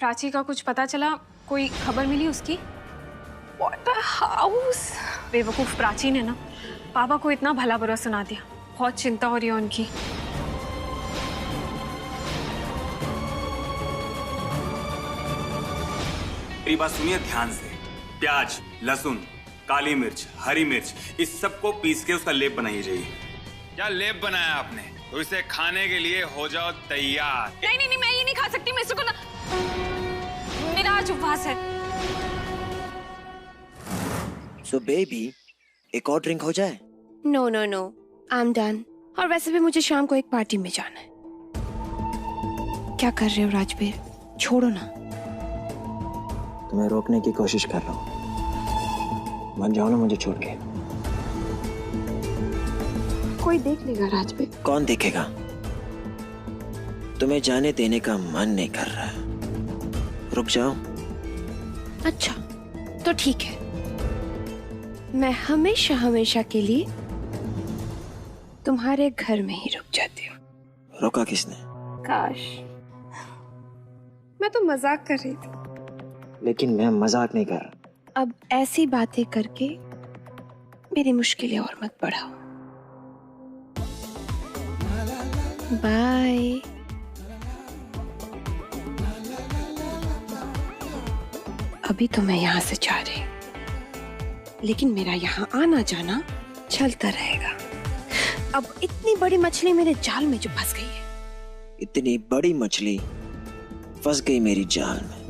प्राची का कुछ पता चला? कोई खबर मिली उसकी? What a house! बेवकूफ प्राची ने ना पापा को इतना भला बुरा सुना दिया। बहुत चिंता हो रही है उनकी। मेरी बात सुनिए ध्यान से। प्याज, लहसुन, काली मिर्च, हरी मिर्च, इस सबको पीस के उसका लेप बनाइए जाइए। क्या लेप बनाया आपने? तो इसे खाने के लिए हो जाओ तैयार। नहीं नहीं नहीं, मैं ये नहीं खा सकती। मैं इसको ना, मेरा आज उपवास है। So baby, एक और ड्रिंक हो जाए? No no no, I am done. और वैसे भी मुझे शाम को एक पार्टी में जाना है। क्या कर रहे हो राजवीर? छोड़ो ना। तुम्हें रोकने की कोशिश कर रहा हूँ। मत जाओ ना मुझे छोड़ के। कोई देख लेगा राजवीर। कौन देखेगा? तुम्हें जाने देने का मन नहीं कर रहा। रुक जाओ। अच्छा तो ठीक है, मैं हमेशा हमेशा के लिए तुम्हारे घर में ही रुक जाती हूँ। रोका किसने? काश। मैं तो मजाक कर रही थी। लेकिन मैं मजाक नहीं कर रहा। अब ऐसी बातें करके मेरी मुश्किलें और मत बढ़ाओ। बाय। अभी तो मैं यहाँ से जा रही, लेकिन मेरा यहाँ आना जाना चलता रहेगा। अब इतनी बड़ी मछली मेरे जाल में जो फंस गई है। इतनी बड़ी मछली फंस गई मेरी जाल में।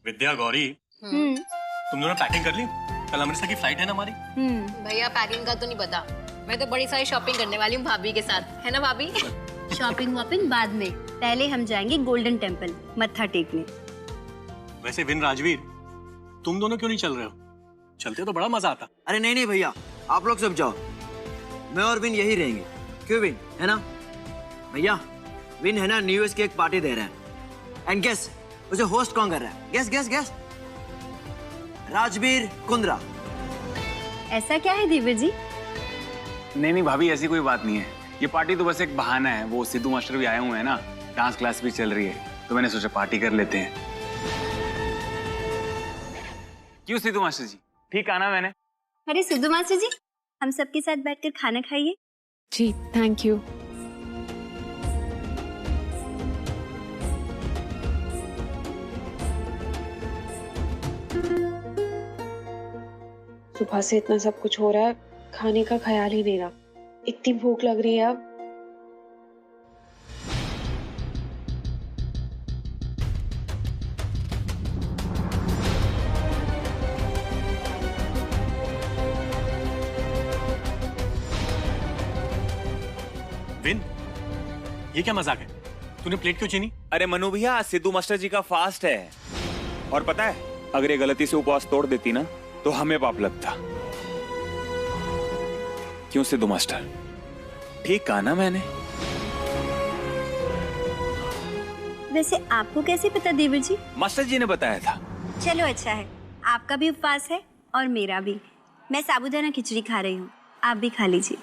विद्या, गौरी, तुम दोनों पैकिंग कर ली? कल अमृतसर की फ्लाइट है ना हमारी। भैया पैकिंग का तो नहीं पता, मैं तो बड़ी सारी शॉपिंग करने वाली हूँ भाभी के साथ, है ना भाभी? शॉपिंग वॉपिंग बाद में, पहले हम जाएंगे गोल्डन टेम्पल मत्था टेकने। वैसे विन, राजवीर, तुम दोनों क्यों नहीं चल रहे हो? चलते तो बड़ा मजा आता। अरे नहीं नहीं भैया, आप लोग सब जाओ, मैं और विन यही रहेंगे। क्यों विन, है ना? भैया विन है ना न्यू ईयर की एक पार्टी दे रहा है। एंड गेस उसे होस्ट कौन कर रहा है? Guess guess guess. Rajveer Kundra. ऐसा क्या है देवर जी? नहीं भाभी, ऐसी कोई बात नहीं है। ये पार्टी तो बस एक बहाना है। वो सिद्धू मास्टर भी आए हुए हैं ना, डांस क्लास भी चल रही है, तो मैंने सोचा पार्टी कर लेते हैं। क्यों सिद्धू मास्टर जी, ठीक आना मैंने? अरे सिद्धू मास्टर जी, हम सबके साथ बैठकर खाना खाइए। जी थैंक यू। सुबह से इतना सब कुछ हो रहा है, खाने का ख्याल ही नहीं रहा। इतनी भूख लग रही है अब। विन, ये क्या मजाक है? तूने प्लेट क्यों छीनी? अरे मनु भैया, सिद्धू मास्टर जी का फास्ट है। और पता है, अगर ये गलती से उपवास तोड़ देती ना तो हमें पाप लगता। क्यों सिद्धू मास्टर, ठीक कहा ना मैंने? वैसे आपको कैसे पता देवर जी? मास्टर जी ने बताया था। चलो अच्छा है, आपका भी उपवास है और मेरा भी। मैं साबूदाना खिचड़ी खा रही हूँ, आप भी खा लीजिए।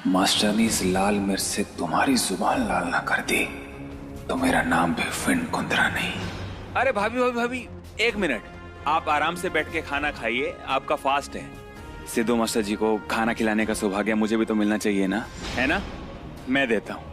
मास्टर ने इस लाल मिर्च से तुम्हारी जुबान लाल ना कर दी तो मेरा नाम भी विन कुंद्रा नहीं। अरे भाभी भाभी भाभी, एक मिनट, आप आराम से बैठ के खाना खाइए, आपका फास्ट है। सिद्धू मास्टर जी को खाना खिलाने का सौभाग्य मुझे भी तो मिलना चाहिए ना, है ना? मैं देता हूँ।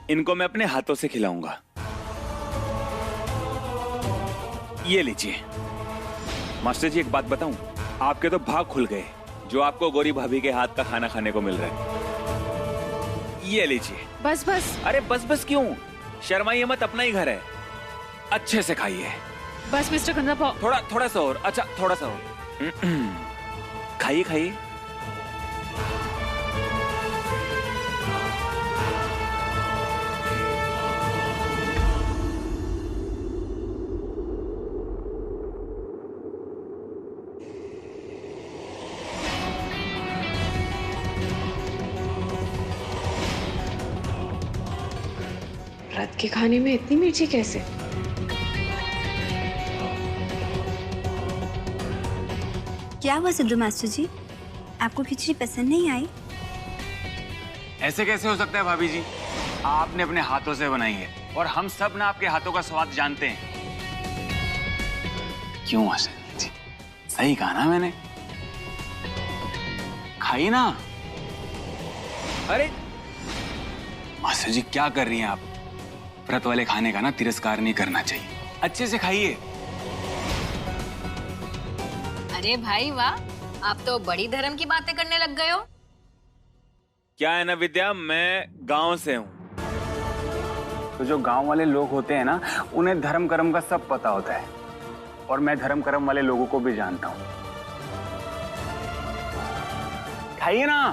इनको मैं अपने हाथों से खिलाऊंगा। ये लीजिए। मास्टर जी एक बात बताऊं, आपके तो भाग खुल गए जो आपको गौरी भाभी के हाथ का खाना खाने को मिल रहा है। ये लीजिए। बस बस। अरे बस बस क्यों? शर्माइए मत, अपना ही घर है। अच्छे से खाइए। बस मिस्टर कुंद्रा, थोड़ा सा और। अच्छा थोड़ा सा और। खाइए खाइए। आपके खाने में इतनी मिर्ची कैसे? क्या हुआ सिद्धू मास्टर जी, आपको खिचड़ी पसंद नहीं आई? ऐसे कैसे हो सकता है भाभी जी? आपने अपने हाथों से बनाई है और हम सब ना आपके हाथों का स्वाद जानते हैं। क्यों मास्टर जी, सही कहा ना मैंने? खाइए ना। अरे मास्टर जी क्या कर रही हैं आप? व्रत वाले खाने का ना तिरस्कार नहीं करना चाहिए, अच्छे से खाइए। अरे भाई वाह, आप तो बड़ी धर्म की बातें करने लग गए हो। क्या है ना विद्या, मैं गांव से हूँ। तो जो गांव वाले लोग होते हैं ना, उन्हें धर्म कर्म का सब पता होता है, और मैं धर्म कर्म वाले लोगों को भी जानता हूँ। खाइए ना।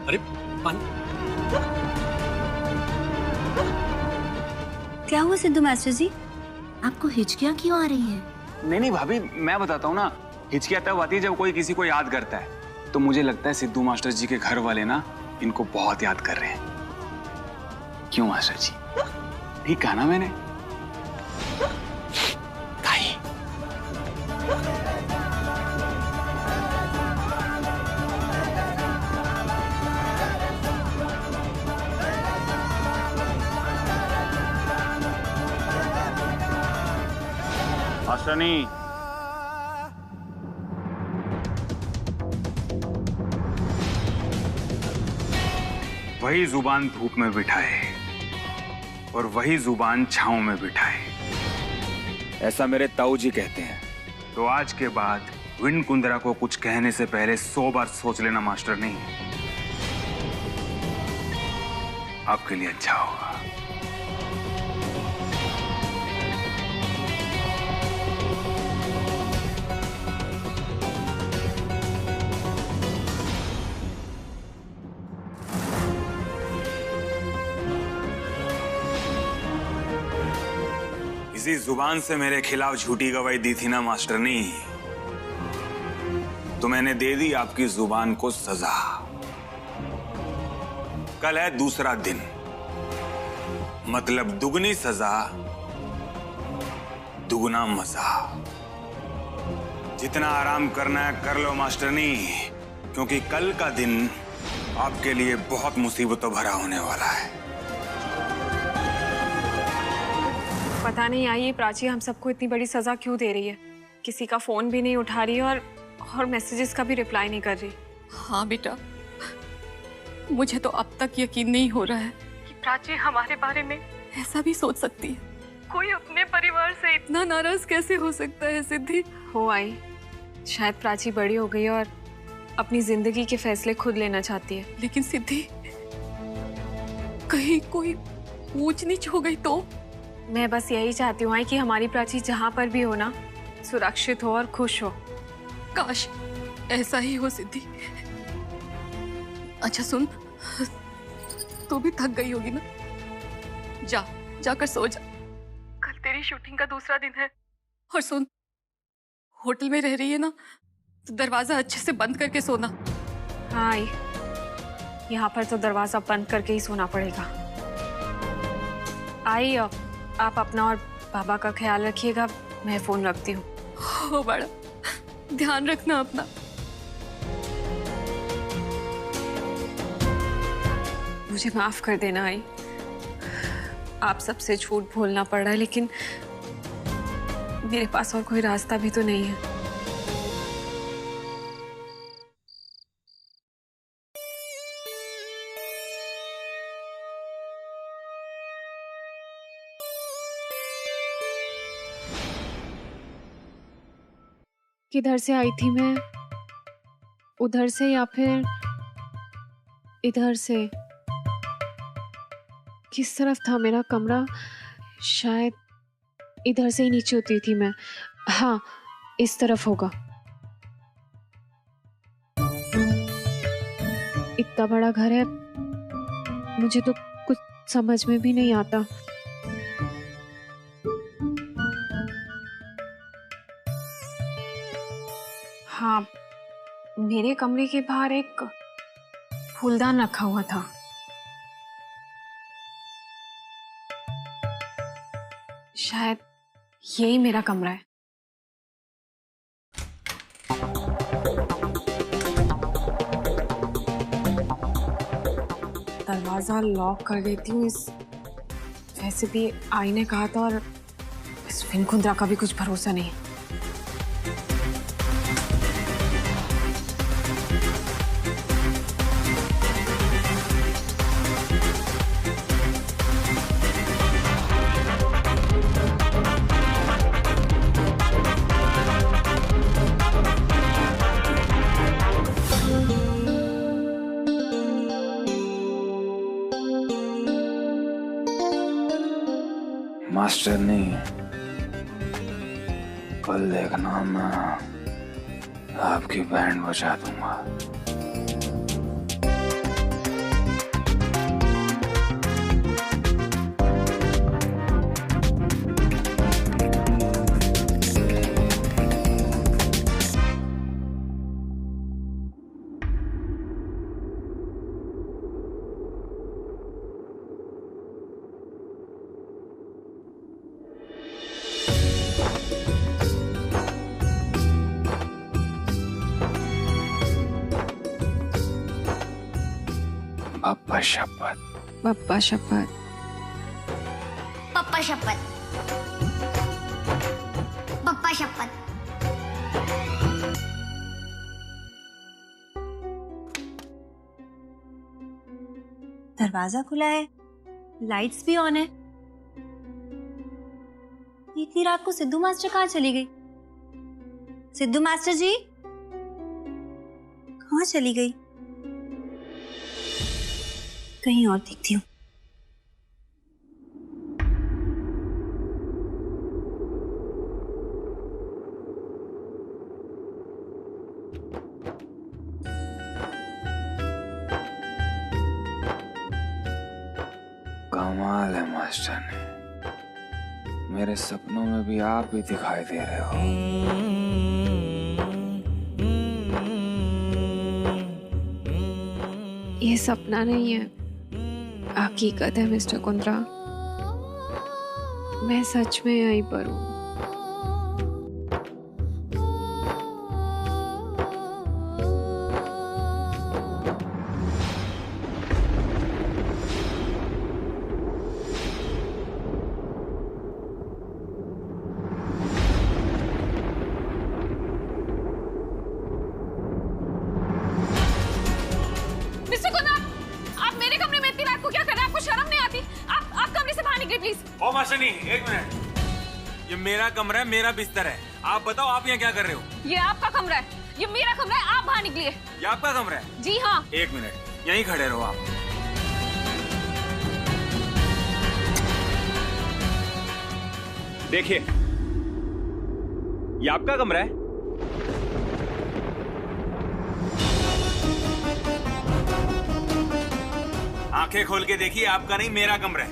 अरे पानी। क्या हुआ सिद्धू मास्टर जी, आपको हिचकियां क्यों आ रही हैं? नहीं भाभी, मैं बताता हूँ ना, हिचकियाँ तब आती है जब कोई किसी को याद करता है। तो मुझे लगता है सिद्धू मास्टर जी के घर वाले ना इनको बहुत याद कर रहे हैं। क्यों मास्टर जी, ठीक कहा ना मैंने? खाइए। मास्टर नहीं, वही जुबान धूप में बिठाए और वही जुबान छांव में बिठाए, ऐसा मेरे ताऊ जी कहते हैं। तो आज के बाद विन कुंद्रा को कुछ कहने से पहले 100 बार सोच लेना मास्टर नहीं, आपके लिए अच्छा होगा। इसी जुबान से मेरे खिलाफ झूठी गवाही दी थी ना मास्टरनी, तो मैंने दे दी आपकी जुबान को सजा। कल है दूसरा दिन, मतलब दुगनी सजा दुगना मजा। जितना आराम करना है कर लो मास्टरनी, क्योंकि कल का दिन आपके लिए बहुत मुसीबतों भरा होने वाला है। पता नहीं आई ये प्राची हम सबको इतनी बड़ी सजा क्यों दे रही है। किसी का फोन भी नहीं उठा रही है और मैसेजेस का भी रिप्लाई नहीं कर रही। हाँ बेटा, मुझे तो अब तक यकीन नहीं हो रहा है कि प्राची हमारे बारे में ऐसा भी सोच सकती है। कोई अपने परिवार से इतना नाराज कैसे हो सकता है सिद्धि? हो आई, शायद प्राची बड़ी हो गई और अपनी जिंदगी के फैसले खुद लेना चाहती है। लेकिन सिद्धि, कहीं कोई ऊंच नीच हो गई तो? मैं बस यही चाहती हूँ कि हमारी प्राची जहाँ पर भी हो ना, सुरक्षित हो और खुश हो। काश ऐसा ही हो सिद्धि। अच्छा सुन, तू भी थक गई होगी ना, जाकर सो जा। कल तेरी शूटिंग का दूसरा दिन है। और सुन, होटल में रह रही है ना, तो दरवाजा अच्छे से बंद करके सोना। हाँ, यहाँ पर तो दरवाजा बंद करके ही सोना पड़ेगा। आई, आप अपना और बाबा का ख्याल रखिएगा, मैं फोन रखती हूँ। हो बड़ा, ध्यान रखना अपना। मुझे माफ कर देना आई, आप सबसे झूठ बोलना पड़ रहा है, लेकिन मेरे पास और कोई रास्ता भी तो नहीं है। किधर से आई थी मैं? उधर से या फिर इधर से? किस तरफ था मेरा कमरा? शायद इधर से ही नीचे उतरी थी मैं। हाँ, इस तरफ होगा। इतना बड़ा घर है, मुझे तो कुछ समझ में भी नहीं आता। हाँ, मेरे कमरे के बाहर एक फूलदान रखा हुआ था। शायद यही मेरा कमरा है। दरवाजा लॉक कर देती हूँ। इस वैसे भी आई ने कहा था, और इस विन कुंद्रा का भी कुछ भरोसा नहीं। मास्टर नहीं, कल देखना मैं आपकी बैंड बजा दूंगा। बप्पा शपथ, बप्पा शपथ, पप्पा शपथ, पप्पा शपथ। दरवाजा खुला है, लाइट्स भी ऑन है। इतनी रात को सिद्धू मास्टर कहाँ चली गई? सिद्धू मास्टर जी कहाँ चली गई? कहीं और देखती हूँ। कमाल है मास्टर ने, मेरे सपनों में भी आप ही दिखाई दे रहे हो। ये सपना नहीं है, हकीकत है मिस्टर कुंद्रा। मैं सच में यहीं पर हूँ। मिस्टर कुंद्रा, आप मेरे कमरे में इतनी रात को क्या कर रहे हैं? आपको शर्म नहीं आती? आप कमरे से बाहर निकलिए प्लीज। ओ मास्टरनी, एक मिनट। ये मेरा कमरा है, मेरा बिस्तर है। आप बताओ आप यहाँ क्या कर रहे हो? ये आपका कमरा है, ये मेरा कमरा है, आप बाहर निकलिए। ये आपका कमरा है? जी हाँ। एक मिनट, यहीं खड़े रहो आप। देखिए, ये आपका कमरा है। आंखें खोल के देखिए, आपका नहीं मेरा कमरा है।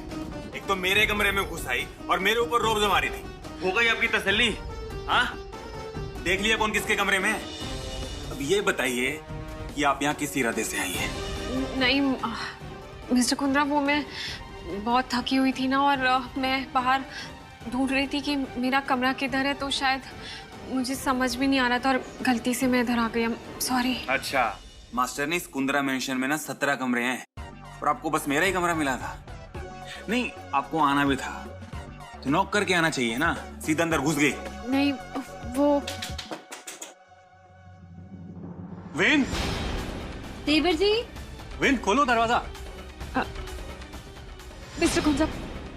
एक तो मेरे कमरे में घुस आई और मेरे ऊपर रोब जमा रही थी। हो गई आपकी तसल्ली? हाँ, देख लिया कौन किसके कमरे में है। अब ये बताइए कि आप यहाँ किस इरादे से आई हैं? नहीं मिस्टर कुंद्रा, वो मैं बहुत थकी हुई थी ना, और मैं बाहर ढूंढ रही थी कि मेरा कमरा किधर है, तो शायद मुझे समझ भी नहीं आ रहा था और गलती से मैं इधर आ गई। सॉरी। अच्छा, मास्टर ने इस कुंद्रा मेंशन में ना 17 कमरे हैं और आपको बस मेरा ही कमरा मिला था। नहीं, आपको आना भी था तो नॉक करके आना चाहिए ना, सीधा अंदर घुस गई। नहीं, वो विन, देवर जी। विन खोलो दरवाजा। Mister Kundra,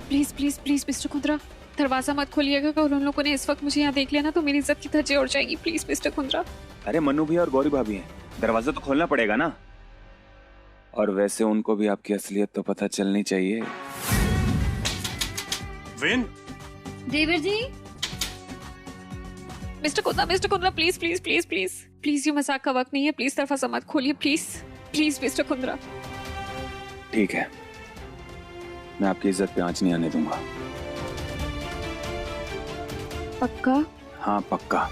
please please please mister Kundra, दरवाजा मत खोलिएगा। अगर उन लोगों ने इस वक्त मुझे यहाँ देख लिया ना तो मेरी इज्जत की धज्जियां उड़ जाएगी। Please mister Kundra. अरे मन्नू भैया और गौरी भाभी हैं, दरवाजा तो खोलना पड़ेगा ना। और वैसे उनको भी आपकी असलियत तो पता चलनी चाहिए। विन, देवर ji. Mister Kundra please please please please please, ये मजाक का वक्त नहीं है। प्लीज दरवाजा मत खोलिए, प्लीज प्लीज मिस्टर कुंद्रा। ठीक है, मैं आपकी इज्जत पे आंच नहीं आने दूंगा। पक्का? हाँ पक्का।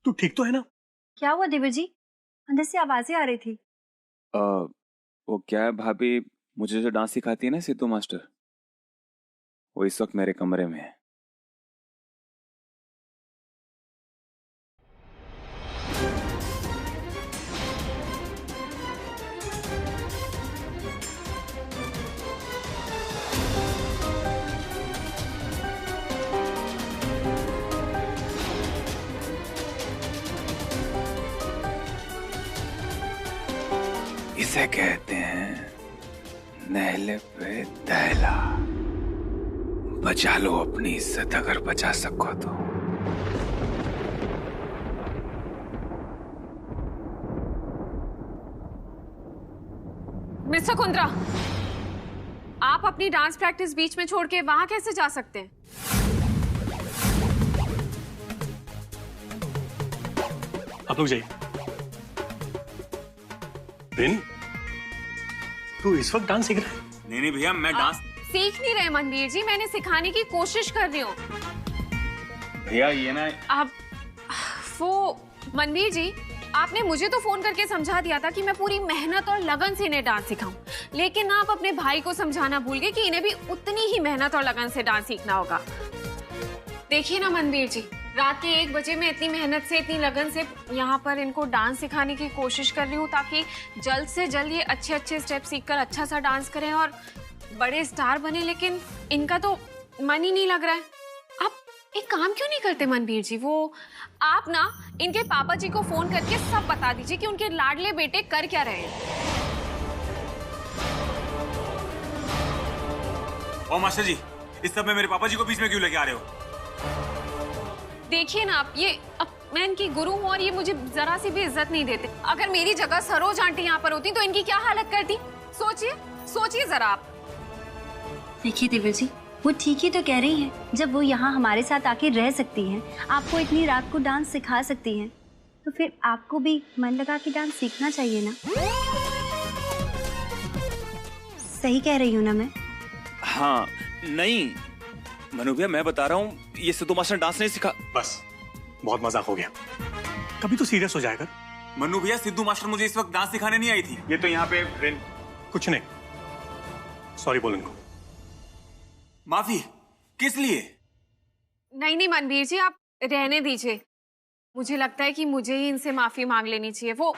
तू ठीक तो है ना? क्या हुआ देवर जी? अंदर से आवाजें आ रही थी। वो क्या है भाभी, मुझे जो डांस सिखाती है ना सिद्धू मास्टर, वो इस वक्त मेरे कमरे में है। इसे कहते हैं नहले पे दहला। बचा लो अपनी इज्जत अगर बचा सको तो। मिस्टर कुंद्रा, आप अपनी डांस प्रैक्टिस बीच में छोड़ के वहां कैसे जा सकते हैं? आप लोग जाइए। विन, तू इस वक्त डांस सीख रहा है? नहीं भैया, मैं डांस सीख नहीं रहे मनवीर जी, मैंने सिखाने की कोशिश कर रही हूँ। भैया ये ना आप वो मनवीर जी, आपने मुझे तो फोन करके समझा दिया था कि मैं पूरी मेहनत और लगन से इन्हें डांस सिखाऊं, लेकिन आप अपने भाई को समझाना भूल गए कि इन्हें भी उतनी ही मेहनत और लगन से डांस सीखना होगा। देखिए ना मनवीर जी, रात के 1 बजे मैं इतनी मेहनत से, इतनी लगन से यहाँ पर इनको डांस सिखाने की कोशिश कर रही हूँ ताकि जल्द से जल्द ये अच्छे अच्छे स्टेप सीखकर अच्छा सा डांस करें और बड़े स्टार बने, लेकिन इनका तो मन ही नहीं लग रहा है। आप एक काम क्यों नहीं करते मनवीर जी, वो आप ना इनके पापा जी को फोन करके सब बता दीजिए कि उनके लाडले बेटे कर क्या रहे हैं। ओ मास्टर जी, इस सब में मेरे पापा जी को बीच में क्यों लेके आ रहे हो? देखिए ना आप, ये अब मैं इनकी गुरु हूँ और ये मुझे जरा सी भी इज्जत नहीं देते। अगर मेरी जगह सरोज आंटी यहाँ पर होती तो इनकी क्या हालत करती? सोचिए सोचिए जरा आप। देखिए देवर जी, वो ठीक ही तो कह रही हैं। जब वो यहाँ हमारे साथ आके रह सकती हैं, आपको इतनी रात को डांस सिखा सकती हैं, तो फिर आपको भी मन लगा के डांस सीखना चाहिए ना। सही कह रही हूँ ना मैं? हाँ नहीं मनु भैया, मैं बता रहा हूँ ये सिद्धू मास्टर डांस नहीं सिखा। बस, बहुत मजाक हो गया, कभी तो सीरियस हो जाएगा। मनु भैया, सिद्धू मास्टर मुझे इस वक्त डांस सिखाने नहीं आई थी। ये तो यहाँ पे कुछ नहीं, सॉरी बोल इनको। माफी किस लिए? नहीं नहीं मनवीर जी, आप रहने दीजिए। मुझे लगता है कि मुझे ही इनसे माफी मांग लेनी चाहिए। वो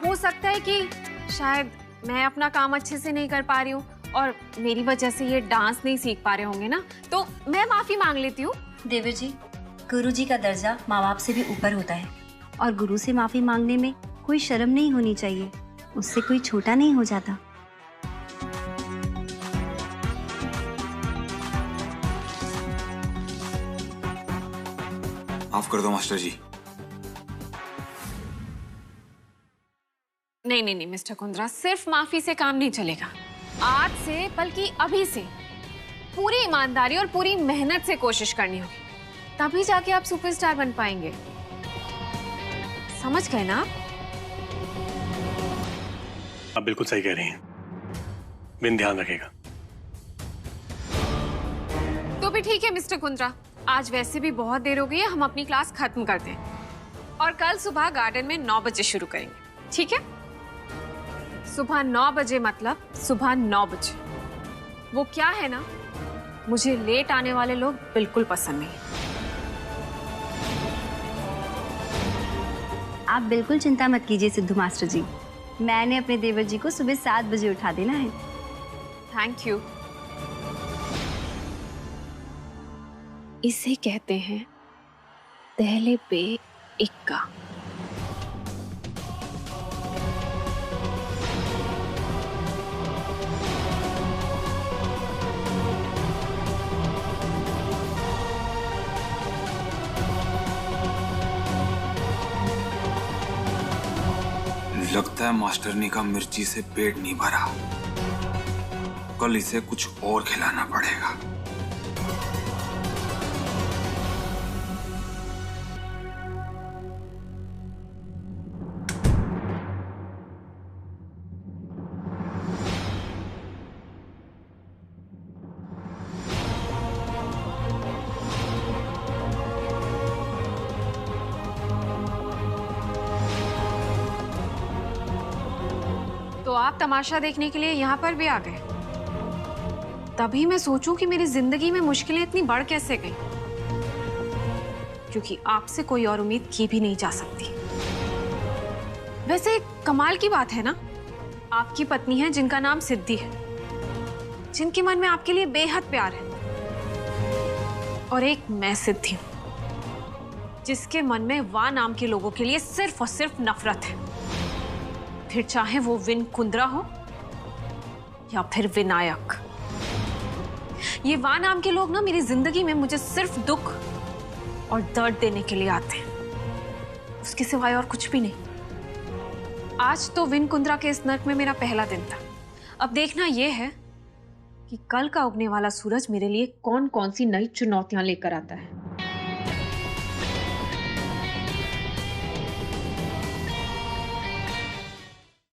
हो सकता है कि शायद मैं अपना काम अच्छे से नहीं कर पा रही हूँ और मेरी वजह से ये डांस नहीं सीख पा रहे होंगे ना, तो मैं माफी मांग लेती हूँ। देवर जी, गुरु जी का दर्जा माँ बाप से भी ऊपर होता है और गुरु से माफी मांगने में कोई शर्म नहीं होनी चाहिए। उससे कोई छोटा नहीं हो जाता। माफ कर दो मास्टर जी। नहीं नहीं नहीं मिस्टर कुंद्रा, सिर्फ माफी से काम नहीं चलेगा। आज से, बल्कि अभी से पूरी ईमानदारी और पूरी मेहनत से कोशिश करनी होगी, तभी जाके आप सुपरस्टार बन पाएंगे। समझ गए ना आप? आप बिल्कुल सही कह रही हैं, विन ध्यान रखेगा। तो भी ठीक है मिस्टर कुंद्रा, आज वैसे भी बहुत देर हो गई है, हम अपनी क्लास खत्म करते हैं और कल सुबह गार्डन में 9 बजे शुरू करेंगे, ठीक है? सुबह 9 बजे मतलब सुबह 9 बजे। वो क्या है ना, मुझे लेट आने वाले लोग बिल्कुल पसंद नहीं। आप बिल्कुल चिंता मत कीजिए सिद्धू मास्टर जी, मैंने अपने देवर जी को सुबह 7 बजे उठा देना है। Thank you. इसे कहते हैं दहले पे इक्का। लगता है मास्टरनी का मिर्ची से पेट नहीं भरा, कल इसे कुछ और खिलाना पड़ेगा। आप तमाशा देखने के लिए यहाँ पर भी आ गए। तभी मैं सोचूं कि मेरी जिंदगी में मुश्किलें इतनी बढ़ कैसे गई, क्योंकि आपसे कोई और उम्मीद की भी नहीं जा सकती। वैसे कमाल की बात है ना, आपकी पत्नी है जिनका नाम सिद्धि है, जिनके मन में आपके लिए बेहद प्यार है, और एक मैं सिद्धि हूं जिसके मन में वाह नाम के लोगों के लिए सिर्फ और सिर्फ नफरत है। फिर चाहे वो विन कुंद्रा हो या फिर विनायक। ये वाह नाम के लोग ना मेरी जिंदगी में मुझे सिर्फ दुख और दर्द देने के लिए आते हैं, उसके सिवाय और कुछ भी नहीं। आज तो विन कुंद्रा के इस नर्क में मेरा पहला दिन था। अब देखना यह है कि कल का उगने वाला सूरज मेरे लिए कौन कौन सी नई चुनौतियां लेकर आता है।